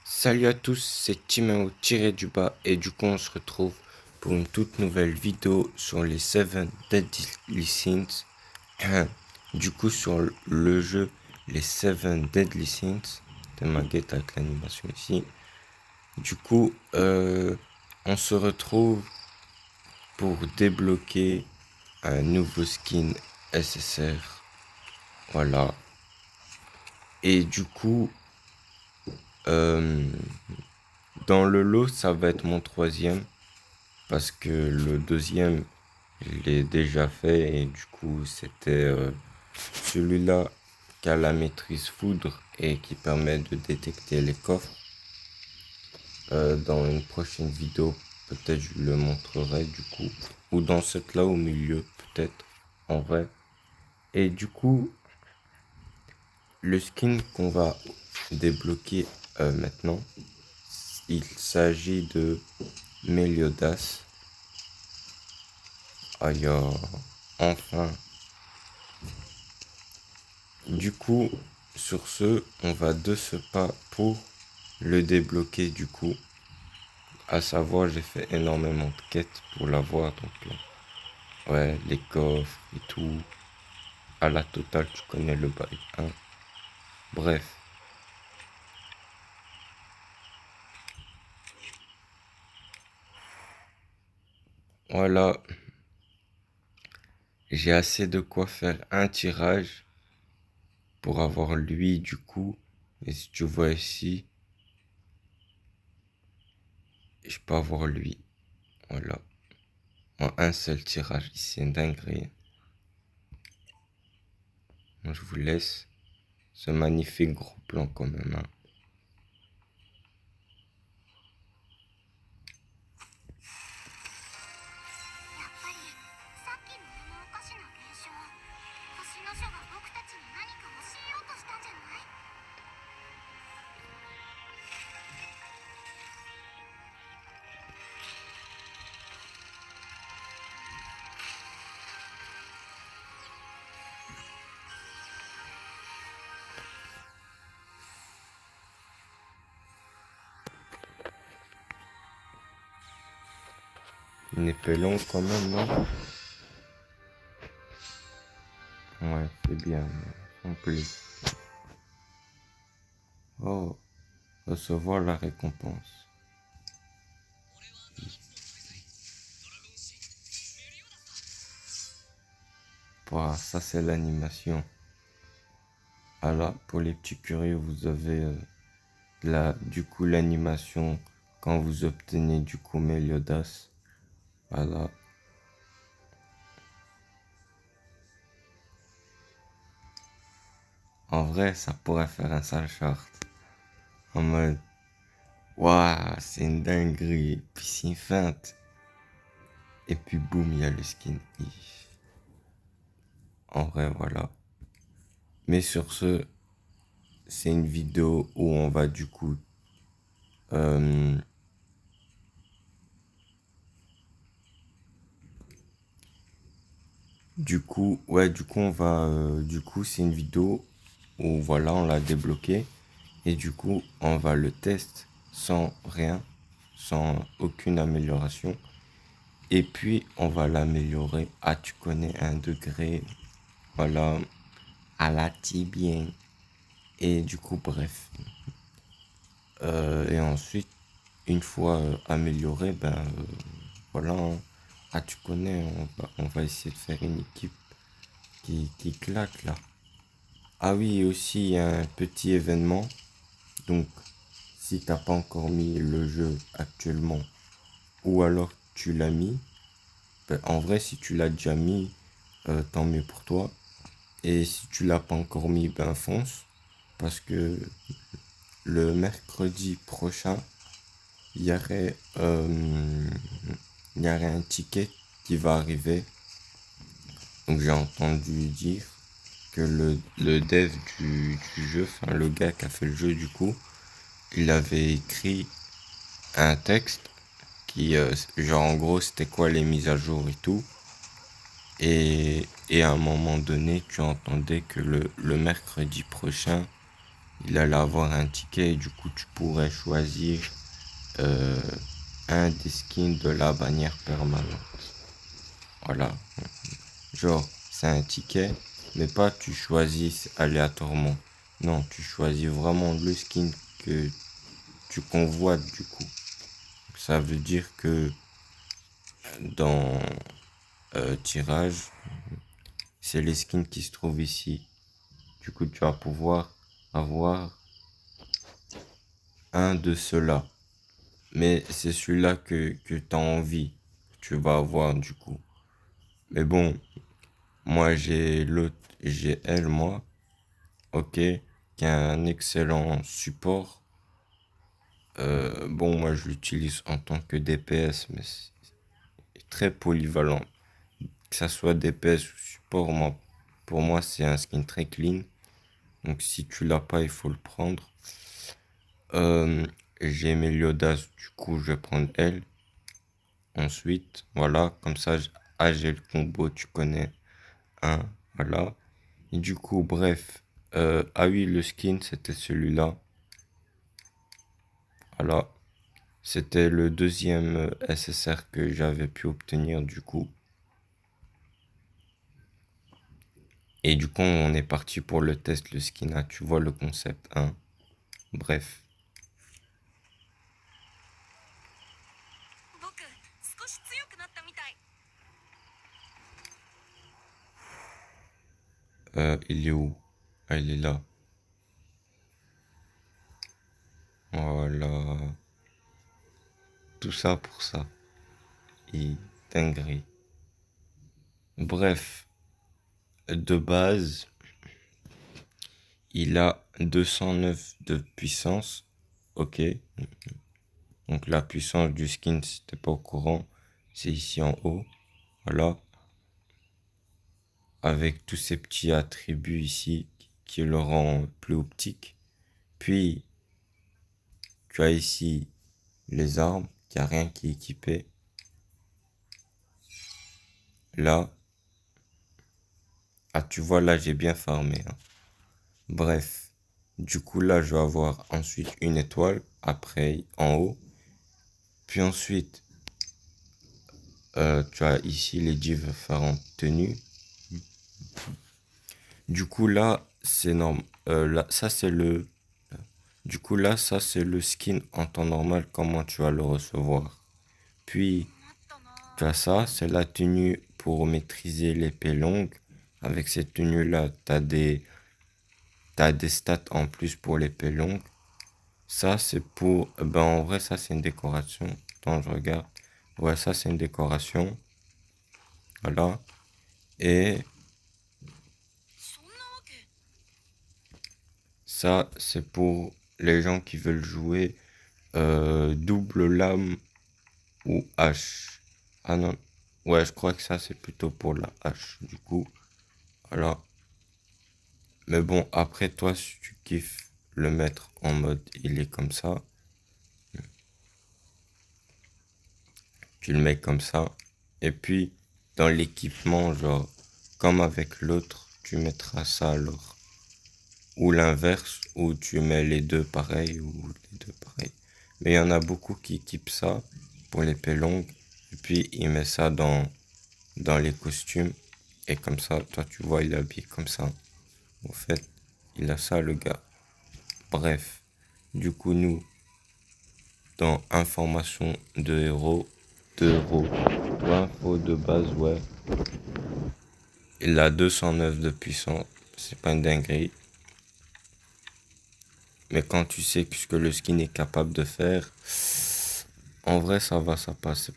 Salut à tous, c'est Timéo tiré du bas et du coup on se retrouve pour une toute nouvelle vidéo sur les 7 Deadly Sins. Du coup sur le jeu les 7 Deadly Sins. C'est ma guette avec l'animation ici. Du coup on se retrouve pour débloquer un nouveau skin SSR. Voilà. Et du coup dans le lot ça va être mon troisième. Parce que le deuxième, je l'ai déjà fait et du coup, c'était celui-là qui a la maîtrise foudre et qui permet de détecter les coffres. Dans une prochaine vidéo, peut-être je le montrerai du coup. Ou dans cette là au milieu, peut-être, en vrai. Et du coup, le skin qu'on va débloquer maintenant, il s'agit de Meliodas. Aïe, enfin. Du coup, sur ce, on va de ce pas pour le débloquer du coup. À savoir, j'ai fait énormément de quêtes pour l'avoir. Donc, ouais, les coffres et tout. À la totale, tu connais le bail, hein. Bref, voilà. J'ai assez de quoi faire un tirage pour avoir lui du coup. Et si tu vois ici, je peux avoir lui. Voilà. En un seul tirage. C'est une dinguerie. Moi, je vous laisse ce magnifique gros plan quand même, hein. Une épée longue quand même, non? Ouais, c'est bien, en plus. Oh, recevoir la récompense. Voilà, ça c'est l'animation. Alors, pour les petits curieux, vous avez du coup l'animation quand vous obtenez du coup Meliodas. Voilà. En vrai, ça pourrait faire un sale chart. En mode, waouh, c'est une dinguerie. Puis c'est une feinte. Et puis boum, il y a le skin. En vrai, voilà. Mais sur ce, c'est une vidéo où on va du coup euh, on va du coup c'est une vidéo où voilà, on l'a débloqué et du coup, on va le tester sans rien, sans aucune amélioration. Et puis, on va l'améliorer à, tu connais, 1 degré, voilà, à la bien. Et du coup, bref. Et ensuite, une fois amélioré, voilà, hein. Ah, tu connais, on va essayer de faire une équipe qui claque là. Ah oui, et aussi, il y a un petit événement. Donc, si t'as pas encore mis le jeu actuellement, ou alors tu l'as mis, en vrai, si tu l'as déjà mis, tant mieux pour toi. Et si tu l'as pas encore mis, ben fonce. Parce que le mercredi prochain, il y aurait, il y aurait un ticket qui va arriver. Donc j'ai entendu dire que le dev du jeu, enfin le gars qui a fait le jeu du coup, il avait écrit un texte qui, genre en gros, c'était quoi les mises à jour et tout. Et à un moment donné, tu entendais que le mercredi prochain, il allait avoir un ticket et du coup tu pourrais choisir euh, un des skins de la bannière permanente. Voilà. Genre, c'est un ticket, mais pas tu choisis aléatoirement. Non, tu choisis vraiment le skin que tu convoites du coup. Ça veut dire que dans tirage, c'est les skins qui se trouvent ici. Du coup, tu vas pouvoir avoir un de ceux-là. Mais c'est celui-là que tu as envie, que tu vas avoir du coup. Mais bon, moi j'ai l'autre, j'ai elle, moi, ok, qui a un excellent support. Bon, moi je l'utilise en tant que DPS, mais c'est très polyvalent. Que ça soit DPS ou support, moi, pour moi c'est un skin très clean. Donc si tu l'as pas, il faut le prendre. J'ai Meliodas, du coup je vais prendre elle. Ensuite, voilà, comme ça, j'ai le combo, tu connais. Un, voilà. Et du coup, bref. Ah oui, le skin, c'était celui-là. Voilà. C'était le deuxième SSR que j'avais pu obtenir, du coup. Et du coup, on est parti pour le test, le skin. Ah, tu vois le concept, hein. Bref. Il est où? Ah, il est là. Voilà. Tout ça pour ça. Et dinguerie. Bref. De base, il a 209 de puissance. Ok. Donc la puissance du skin, si t'es pas au courant, c'est ici en haut. Voilà. Avec tous ces petits attributs ici qui le rend plus optique. Puis, tu as ici les armes. Il n'y a rien qui est équipé. Là. Ah, tu vois, là, j'ai bien farmé, hein. Bref. Du coup, là, je vais avoir ensuite une étoile. Après, en haut. Puis ensuite, tu as ici les différentes tenues. Du coup là, c'est normal. Là, ça c'est le. Du coup là, ça c'est le skin en temps normal. Comment tu vas le recevoir. Puis tu as ça, c'est la tenue pour maîtriser l'épée longue. Avec cette tenue là, t'as des stats en plus pour l'épée longue. Ça c'est pour. Ben en vrai, ça c'est une décoration. Attends, je regarde. Ouais, ça c'est une décoration. Voilà. Et ça, c'est pour les gens qui veulent jouer double lame ou hache. Ah non, ouais, je crois que ça, c'est plutôt pour la hache, du coup. Voilà. Mais bon, après, toi, si tu kiffes le mettre en mode il est comme ça, tu le mets comme ça. Et puis, dans l'équipement, genre, comme avec l'autre, tu mettras ça alors. Ou l'inverse, où tu mets les deux pareils ou les deux pareils. Mais il y en a beaucoup qui équipent ça pour l'épée longue. Et puis il met ça dans les costumes. Et comme ça, toi tu vois, il est habillé comme ça. En fait, il a ça le gars. Bref. Du coup, nous, dans information de héros, ou info de base, ouais. Il a 209 de puissance. C'est pas une dinguerie. Mais quand tu sais ce que le skin est capable de faire, en vrai, ça va, ça passe.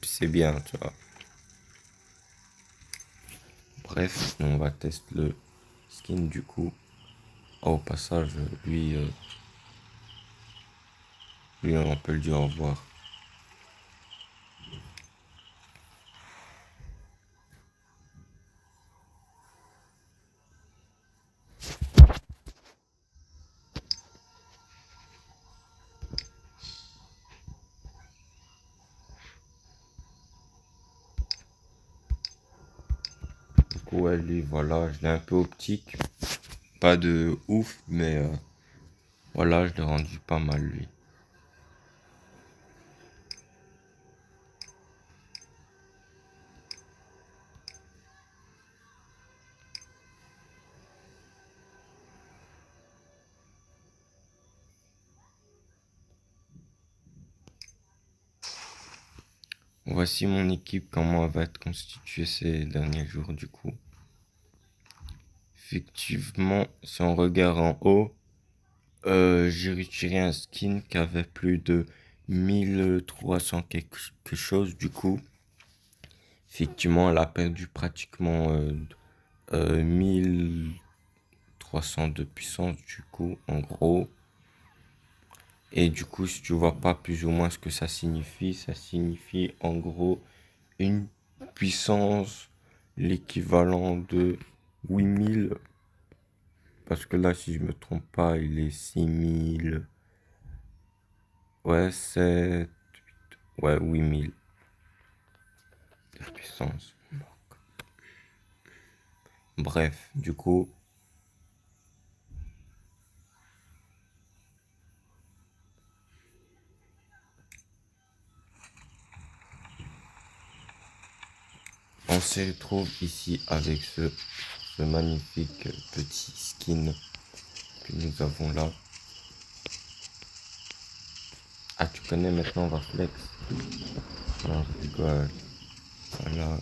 C'est bien, tu vois. Bref, on va tester le skin du coup. Oh, au passage, lui, on peut le dire au revoir. Du coup, ouais, lui, voilà, je l'ai un peu optique. Pas de ouf, mais voilà, je l'ai rendu pas mal lui. Voici mon équipe, comment elle va être constituée ces derniers jours du coup. Effectivement, si on regarde en haut, j'ai retiré un skin qui avait plus de 1300 quelque chose du coup. Effectivement, elle a perdu pratiquement 1300 de puissance du coup, en gros. Et du coup, si tu vois pas plus ou moins ce que ça signifie en gros une puissance, l'équivalent de 8000. Parce que là, si je me trompe pas, il est 6000. Ouais, 7. Ouais, 8000 de puissance. Bref, du coup, on se retrouve ici avec ce magnifique petit skin que nous avons là. Ah, tu connais maintenant Varflex? Non, je rigole. Voilà.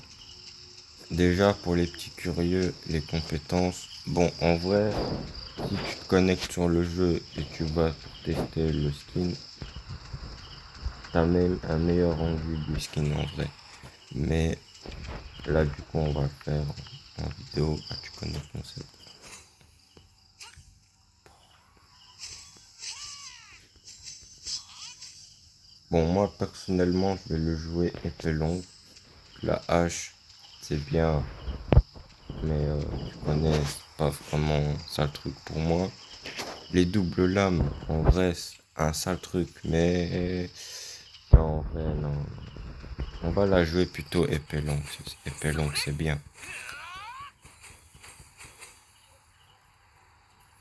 Déjà, pour les petits curieux, les compétences. Bon, en vrai, si tu te connectes sur le jeu et tu vas tester le skin, t'as même un meilleur rendu du skin en vrai. Mais là, du coup, on va le faire en vidéo. Ah, tu connais le concept. Bon, moi, personnellement, je vais le jouer épée longue. La hache, c'est bien, mais tu connais, c'est pas vraiment ça le truc pour moi. Les doubles lames, en vrai, c'est un sale truc, mais non, en vrai, non. On va la jouer plutôt épée longue. Épée longue, c'est bien.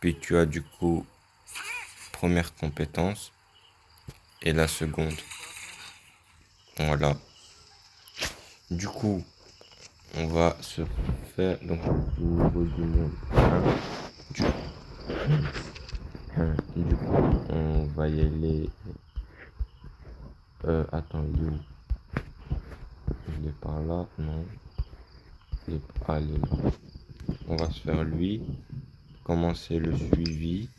Puis tu as du coup première compétence et la seconde. Voilà. Du coup, on va se faire donc au niveau du monde 1. Du, du coup, on va y aller. Attends, il est où? Il est par là? Non. Ah, il est là. On va se faire lui. Commencer le suivi.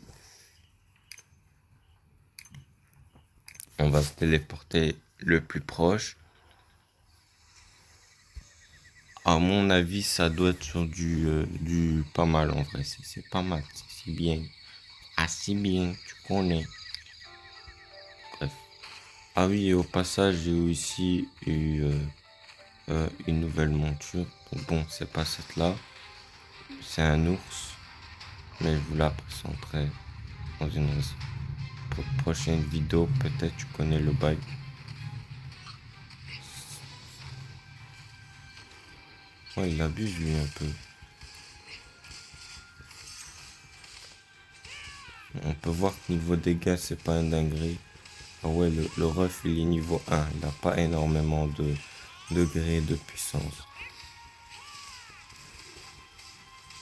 On va se téléporter le plus proche. À mon avis, ça doit être sur du pas mal en vrai. C'est pas mal. C'est bien. Assez bien, tu connais. Bref. Ah oui, et au passage, j'ai aussi eu une nouvelle monture. Donc bon, c'est pas cette là. C'est un ours. Mais je vous la présenterai dans une prochaine vidéo. Peut-être tu connais le bail. Ouais, il abuse lui un peu. On peut voir que niveau dégâts, c'est pas un dinguerie. Ah ouais, le ref, il est niveau 1. Il n'a pas énormément de degrés de puissance.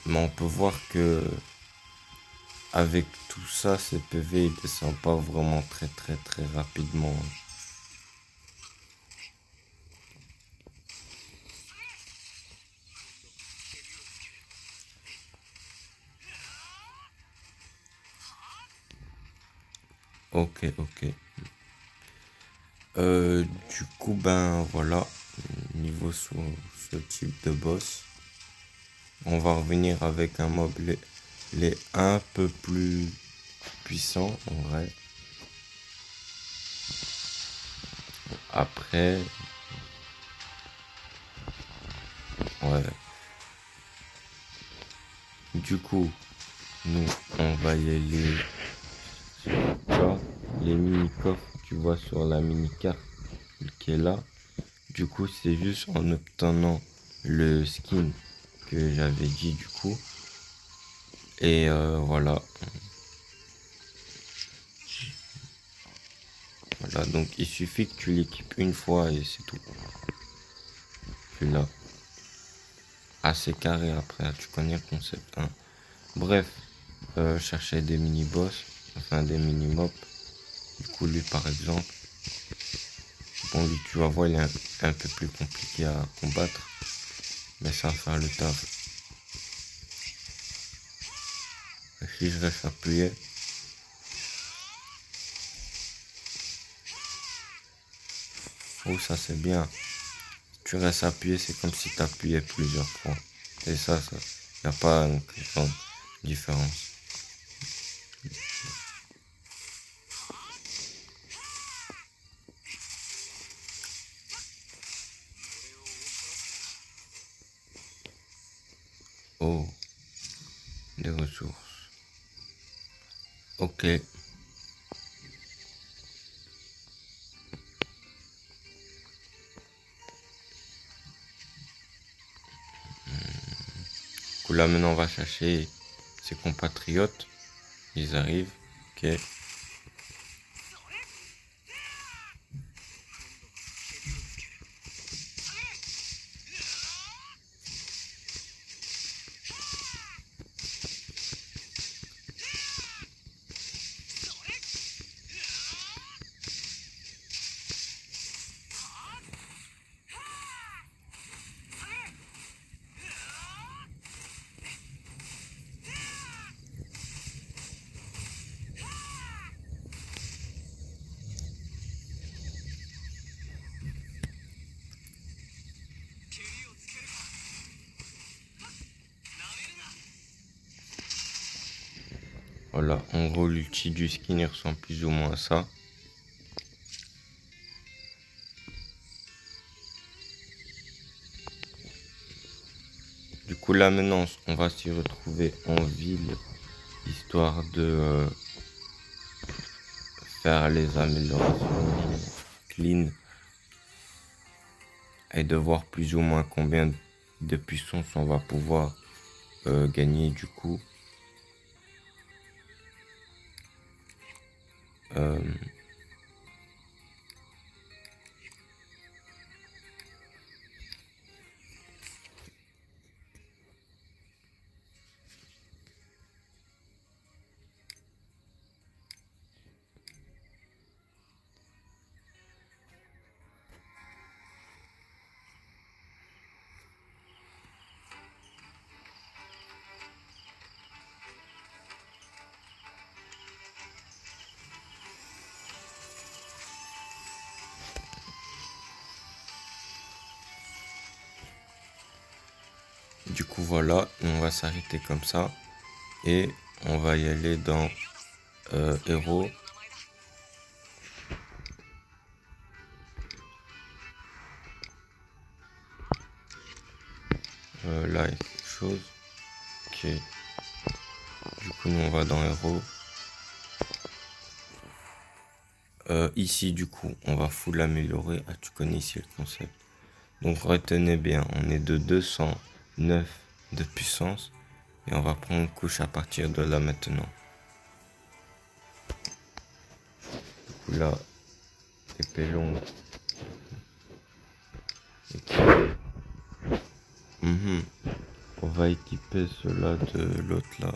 Mais on peut voir que avec tout ça, ces PV, il descend pas vraiment très très très rapidement. Ok, ok. Du coup, ben voilà. Niveau sur ce type de boss. On va revenir avec un mob les un peu plus puissant en vrai. Après, ouais. Du coup, nous, on va y aller. Tu vois, les mini-coffres, tu vois sur la mini-carte qui est là. Du coup, c'est juste en obtenant le skin que j'avais dit du coup. Et voilà. Voilà, donc il suffit que tu l'équipes une fois et c'est tout. Tu l'as. Assez carré après, tu connais le concept. Hein. Bref, chercher des mini-boss, enfin des mini-mobs. Du coup, lui par exemple, bon, lui tu vas voir, il est un peu plus compliqué à combattre, mais ça va faire le taf. Si je reste appuyé, oh, ça c'est bien. Tu restes appuyé, c'est comme si tu appuyais plusieurs fois. Et ça, y a pas une grande différence. Oh, des ressources. Ok. Du coup, là maintenant on va chercher ses compatriotes. Ils arrivent. Ok. Voilà, en gros l'ulti du skin il ressemble plus ou moins à ça. Du coup là maintenant on va s'y retrouver en ville, histoire de faire les améliorations clean et de voir plus ou moins combien de puissance on va pouvoir gagner du coup. Euh, du coup voilà, on va s'arrêter comme ça et on va y aller dans héros. Là il y a quelque chose. Ok. Du coup nous on va dans héros. Ici du coup on va full améliorer. Ah tu connais ici le concept. Donc retenez bien, on est de 209 de puissance et on va prendre une couche à partir de là maintenant. Du coup là, épée longue. On va équiper cela de l'autre là.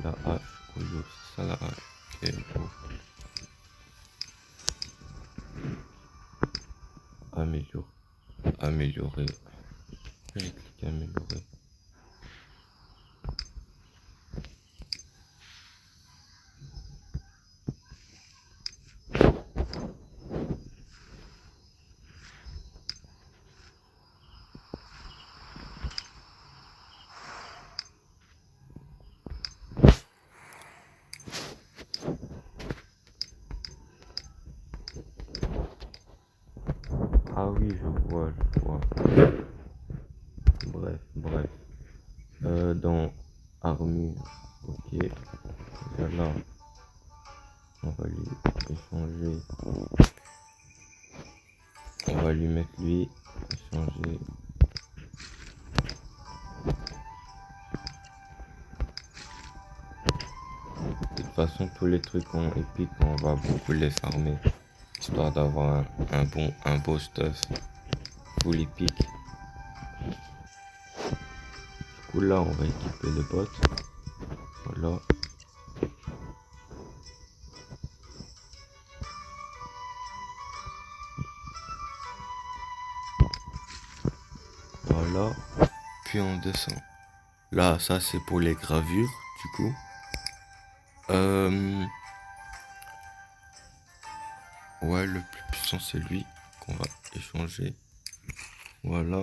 La hache, couillou, c'est ça la hache. Ok, bon. Améliorer. J'ai cliqué améliorer. Ah oui, je vois, je vois. Bref. Dans armure, ok. Déjà là, on va lui échanger. va lui mettre lui, changer. De toute façon, tous les trucs en épique, on va beaucoup les farmer, histoire d'avoir un beau stuff, full épique. Du coup, là, on va équiper les bottes. Voilà. Voilà. Puis on descend. Là, ça, c'est pour les gravures, du coup. Ouais, le plus puissant, c'est lui qu'on va échanger. Voilà.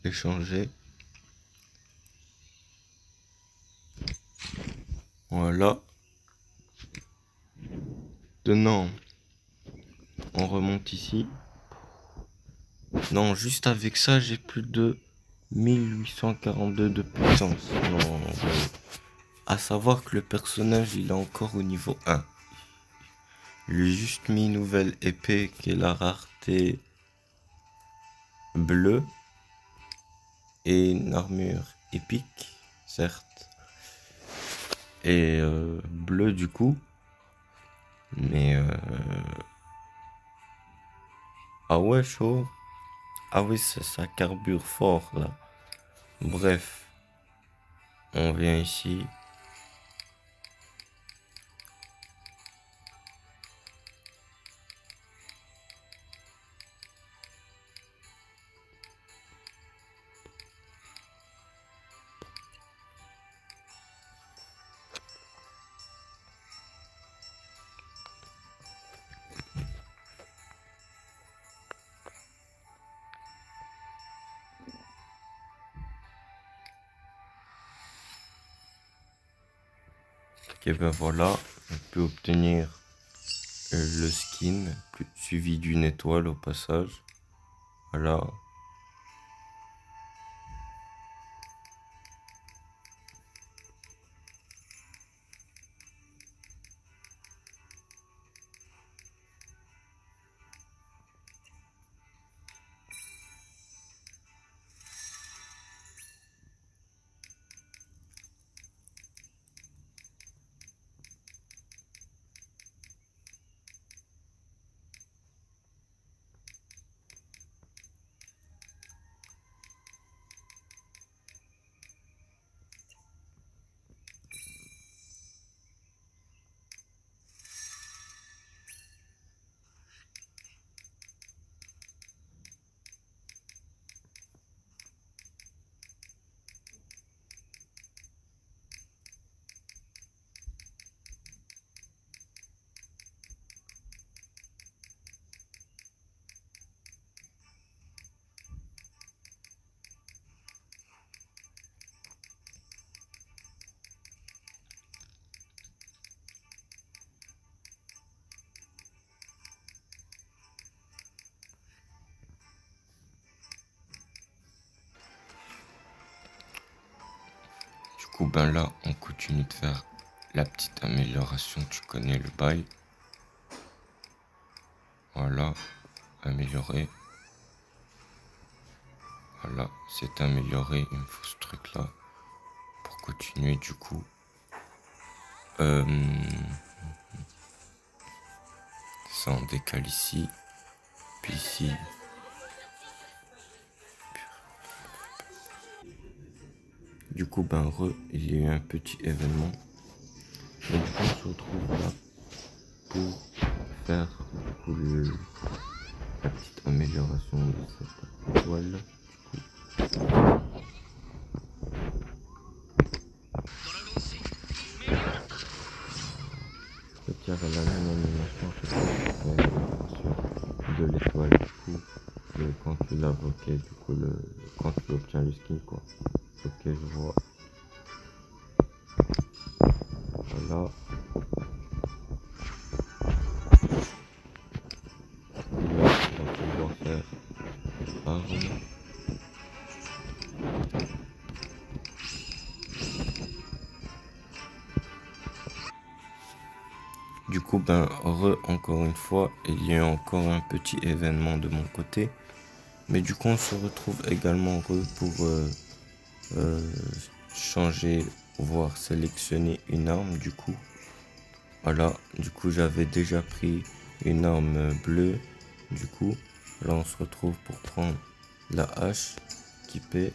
Échanger. Voilà. Maintenant, on remonte ici. Non, juste avec ça, j'ai plus de 1842 de puissance. Non, à savoir que le personnage, il est encore au niveau 1. Je lui ai juste mis une nouvelle épée qui est la rareté bleue. Et une armure épique, certes. Et bleue du coup. Mais ah ouais, chaud. Ah oui, ça carbure fort là. Bref, on vient ici. Et ben voilà, on peut obtenir le skin, suivi d'une étoile au passage. Voilà. Du coup, ben là, on continue de faire la petite amélioration. Tu connais le bail. Voilà, améliorer. Voilà, c'est amélioré. Il me faut ce truc là pour continuer du coup. Ça on décale ici. Puis ici. Du coup, ben il y a eu un petit événement. Et du coup, on se retrouve là pour faire du coup, la petite amélioration de cette étoile. Cette pierre elle a la même animation que de l'étoile. Du coup, quand tu l'invoquais, du coup, quand tu obtiens le skin, quoi. Ok, je vois. Voilà. coup, ben, encore une fois, il y a eu encore un petit événement de mon côté. Mais du coup, on se retrouve également pour euh, changer, voire sélectionner une arme. Du coup, voilà. Du coup, j'avais déjà pris une arme bleue. Du coup, là, on se retrouve pour prendre la hache qui paie.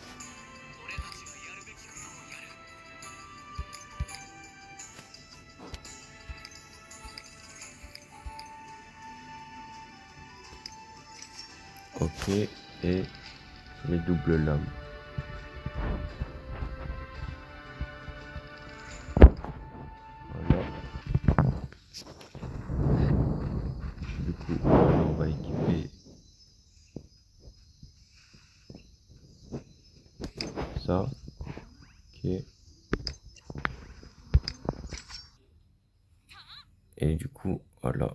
Ok, et les doubles lames. Voilà. Du coup, on va équiper ça. Ok. Et du coup, voilà.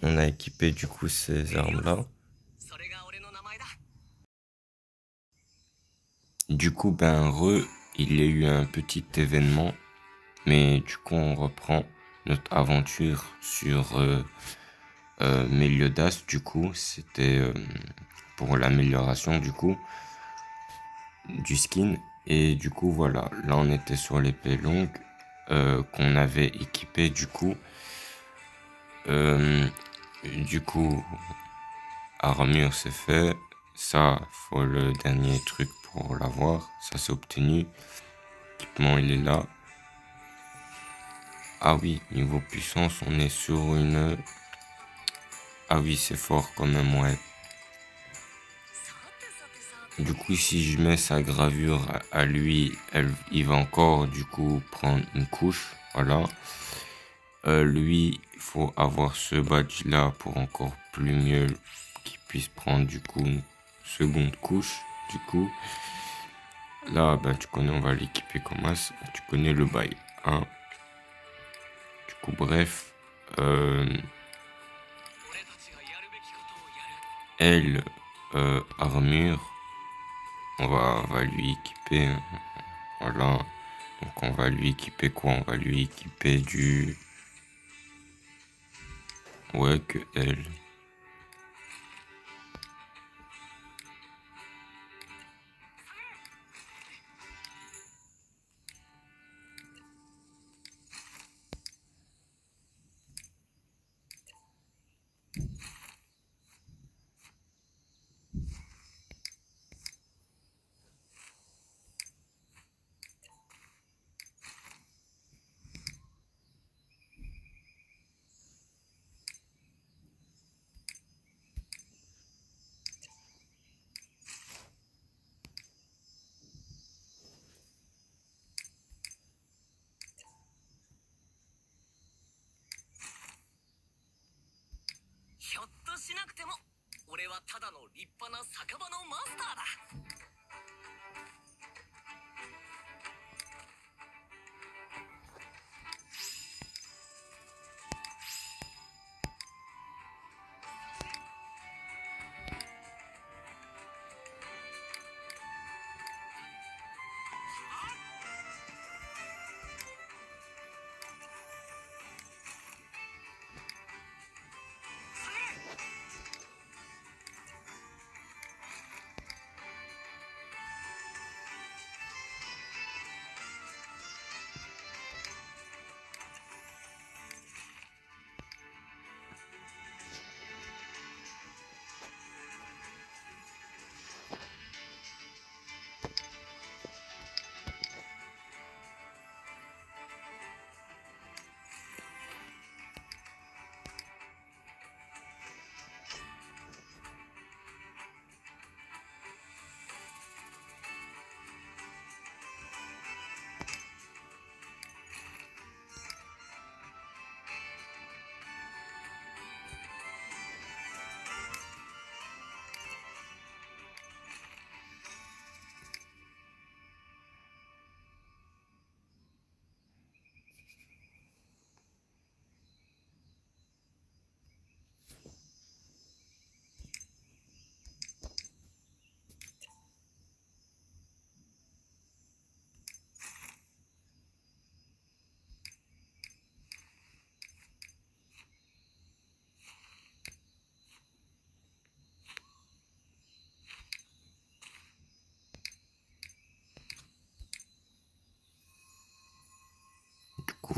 On a équipé du coup ces armes-là. Du coup, ben, il y a eu un petit événement. Mais du coup, on reprend notre aventure sur Meliodas. Du coup, c'était pour l'amélioration du coup du skin. Et du coup, voilà, là on était sur l'épée longue qu'on avait équipée du coup. Euh, du coup, armure c'est fait. Ça, faut le dernier truc pour l'avoir. Ça c'est obtenu. Équipement il est là. Ah oui, niveau puissance, on est sur une... Ah oui, c'est fort quand même, ouais. Du coup, si je mets sa gravure à lui, il va encore du coup prendre une couche. Voilà. Lui, il faut avoir ce badge là pour encore plus mieux qu'il puisse prendre du coup une seconde couche. Du coup, là, ben, tu connais, on va l'équiper comme ça. Tu connais le bail. Hein. Du coup, bref. Elle, armure, on va lui équiper. Hein. Voilà. Donc on va lui équiper quoi? On va lui équiper du... Ouais, que elle.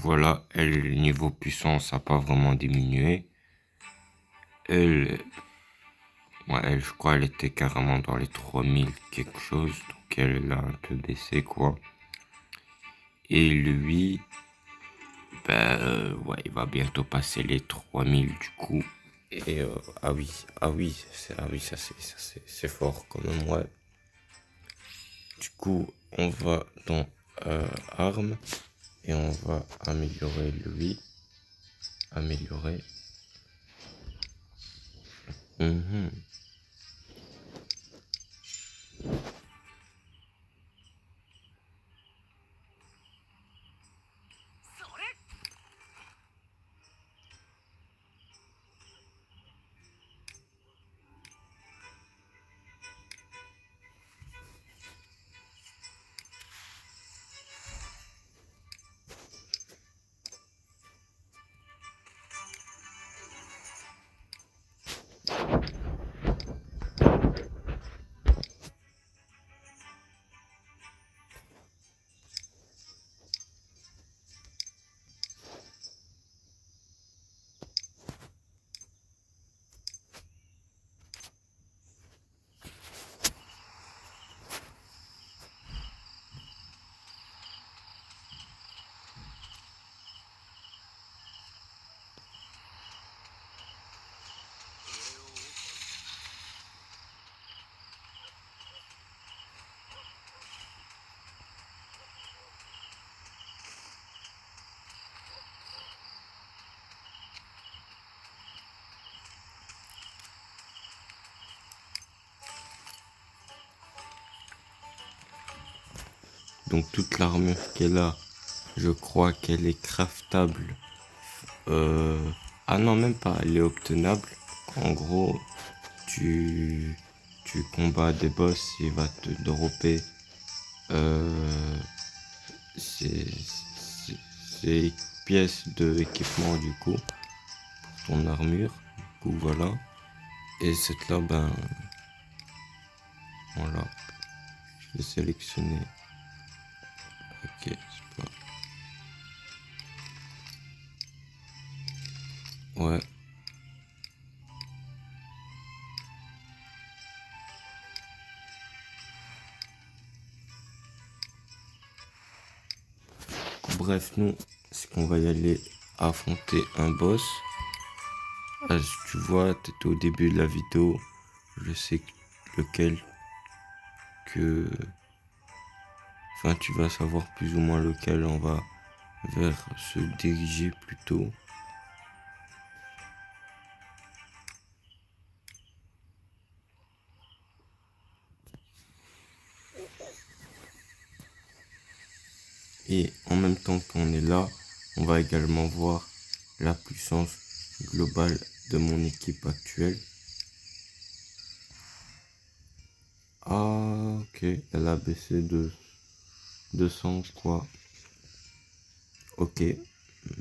voilà, elle, niveau puissance, a pas vraiment diminué. Elle, ouais, elle, je crois, elle était carrément dans les 3000 quelque chose, donc elle a un peu baissé, quoi. Et lui, ouais, il va bientôt passer les 3000 du coup. Et ah oui, c'est fort quand même, ouais. Du coup, on va dans armes et on va améliorer lui. Améliorer. Mhm. Donc toute l'armure qu'elle a, je crois qu'elle est craftable. Ah non, même pas, elle est obtenable. En gros, tu, tu combats des boss, il va te dropper euh, ces, ces- ces pièces de équipement du coup, pour ton armure. Du coup, voilà. Et cette là, ben voilà, je vais sélectionner. Ok, c'est pas. Ouais. Bref, nous, c'est qu'on va y aller affronter un boss. Ah, si tu vois, t'étais au début de la vidéo. Je sais lequel que. Enfin, tu vas savoir plus ou moins lequel on va vers se diriger plutôt. Et en même temps qu'on est là, on va également voir la puissance globale de mon équipe actuelle. Ah, ok, elle a baissé de 200 quoi. Ok,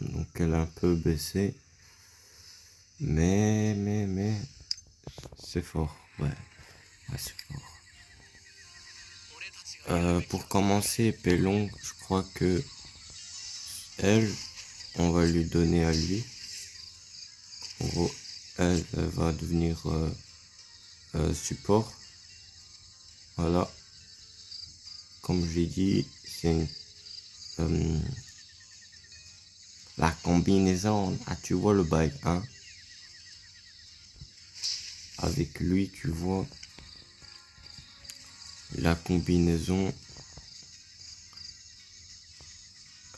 donc elle a un peu baissé. Mais, c'est fort, ouais, ouais c'est fort. Pour commencer, épée longue, je crois que elle, on va lui donner à lui. En gros, elle va devenir support. Voilà, comme j'ai dit, c'est la combinaison. Ah, tu vois le bail, hein? Avec lui, tu vois la combinaison.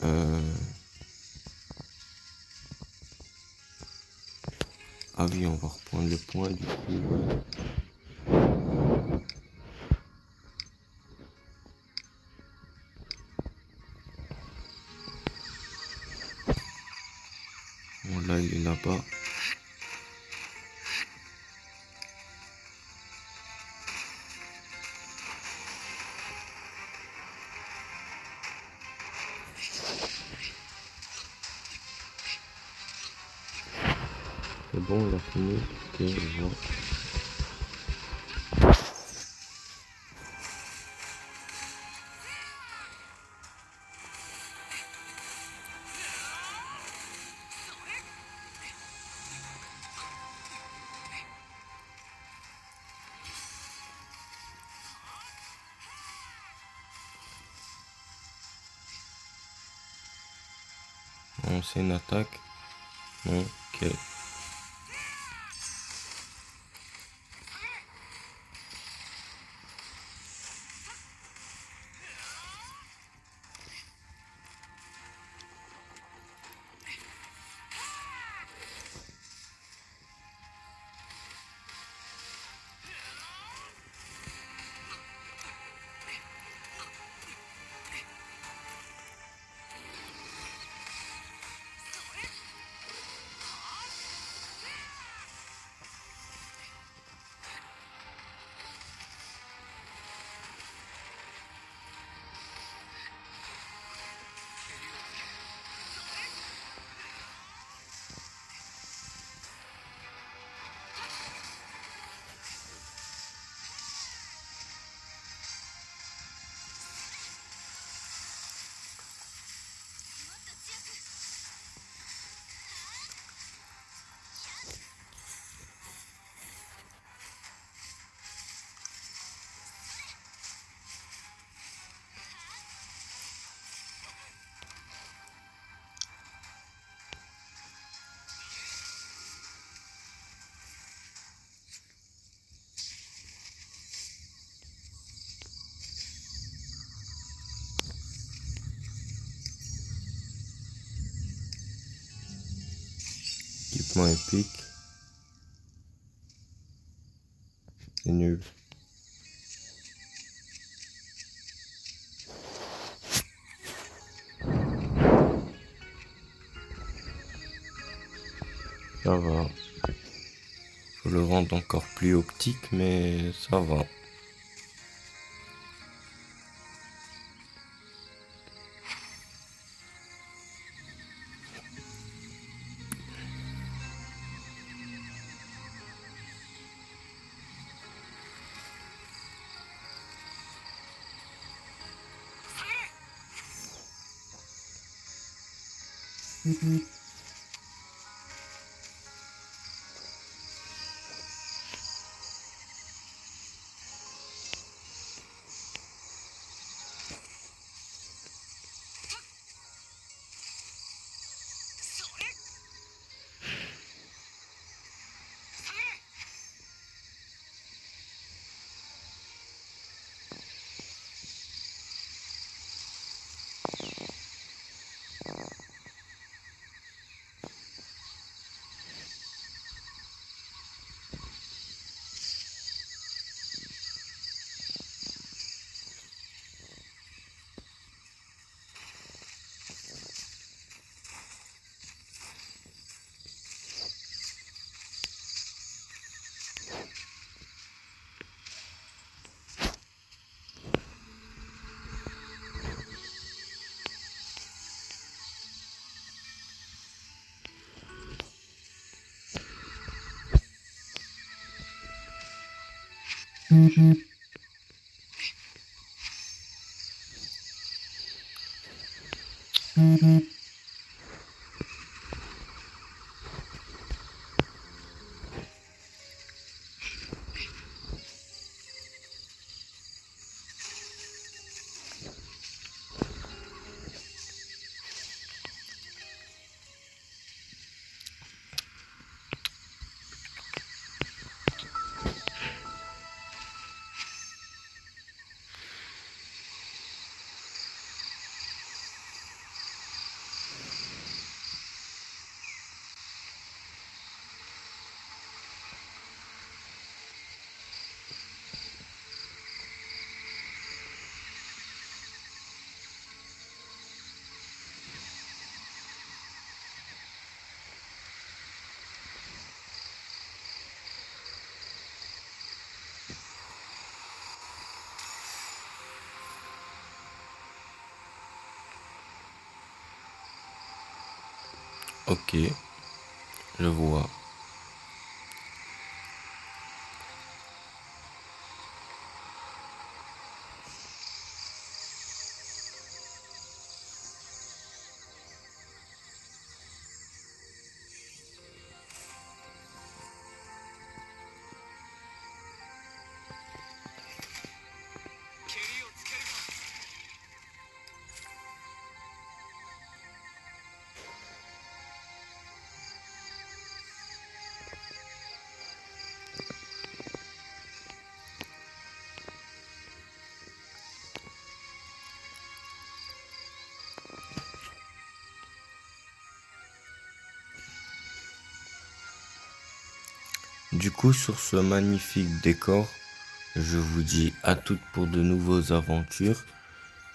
Euh, ah oui, on va reprendre le point du coup. Ouais. Bon, là, il est là-bas. C'est bon, il a fini. Ok, je vois. Non, c'est une attaque. Non, ok. Équipement épique. C'est nul. Ça va. Faut le rendre encore plus optique, mais ça va. Ok, je vois. Du coup, sur ce magnifique décor, je vous dis à toutes pour de nouvelles aventures.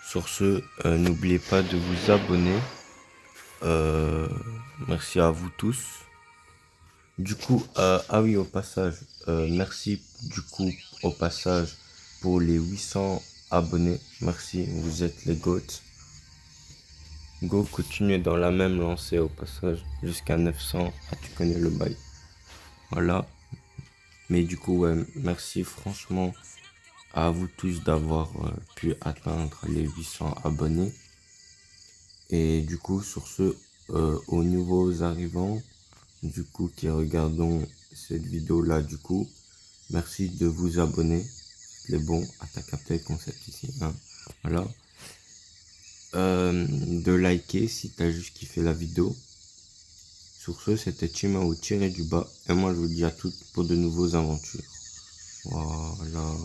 Sur ce, n'oubliez pas de vous abonner. Euh, Merci à vous tous. Du coup, ah oui, au passage, merci du coup au passage pour les 800 abonnés. Merci, vous êtes les GOAT. Go, continuez dans la même lancée au passage jusqu'à 900. Ah, tu connais le bail. Voilà. Mais du coup, ouais, merci franchement à vous tous d'avoir pu atteindre les 800 abonnés. Et du coup, sur ce, aux nouveaux arrivants, du coup, qui regardons cette vidéo-là, du coup, merci de vous abonner. Les bons, à ta capté le concept ici, hein. Voilà. De liker si t'as juste kiffé la vidéo. Sur ce, c'était Chimao tiré du bas. Et moi, je vous dis à toutes pour de nouvelles aventures. Voilà.